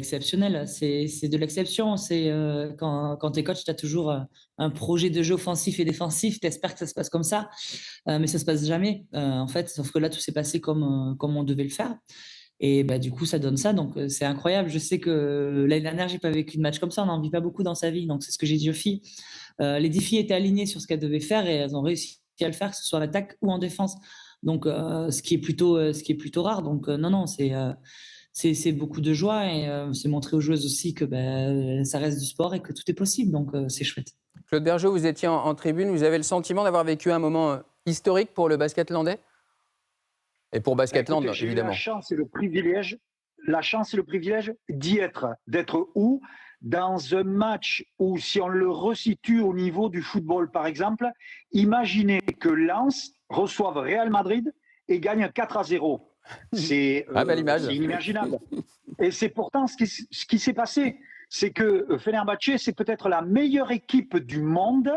exceptionnel. C'est de l'exception. Quand tu es coach, tu as toujours un projet de jeu offensif et défensif. Tu espères que ça se passe comme ça, mais ça se passe jamais, en fait. Sauf que là, tout s'est passé comme on devait le faire. Et bah, du coup, ça donne ça. Donc, c'est incroyable. Je sais que l'année dernière, j'ai pas vécu de match comme ça. On n'en vit pas beaucoup dans sa vie. Donc, c'est ce que j'ai dit aux filles. Les 10 filles étaient alignées sur ce qu'elles devaient faire et elles ont réussi à le faire, que ce soit en attaque ou en défense. Donc, ce qui est plutôt rare. Donc, non, non, c'est beaucoup de joie et c'est montrer aux joueuses aussi que ça reste du sport et que tout est possible. Donc, c'est chouette. Claude Bergeau, vous étiez en tribune, vous avez le sentiment d'avoir vécu un moment historique pour le basket landais et pour Basketland, Écoutez, j'ai eu évidemment. la chance et le privilège d'y être. D'être où? Dans un match où, si on le resitue au niveau du football, par exemple, imaginez que Lens reçoive Real Madrid et gagne 4-0. C'est Belle image. inimaginable. Et c'est pourtant ce qui s'est passé. C'est que Fenerbahçe, c'est peut-être la meilleure équipe du monde,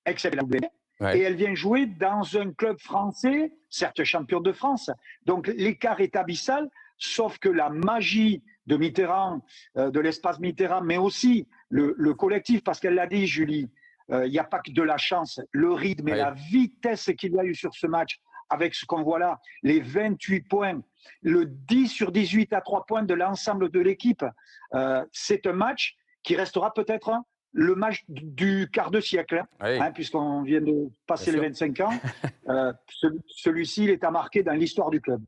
excepté la WNBA. Ouais. Et elle vient jouer dans un club français, certes champion de France. Donc l'écart est abyssal, sauf que la magie de Mitterrand, de l'espace Mitterrand, mais aussi le collectif, parce qu'elle l'a dit, Julie, il n'y a pas que de la chance, le rythme et Ouais. la vitesse qu'il y a eu sur ce match, avec ce qu'on voit là, les 28 points, le 10 sur 18 à 3 points de l'ensemble de l'équipe. C'est un match qui restera peut-être le match du quart de siècle, Oui. puisqu'on vient de passer Bien les sûr. 25 ans. Celui-ci, il est à marquer dans l'histoire du club.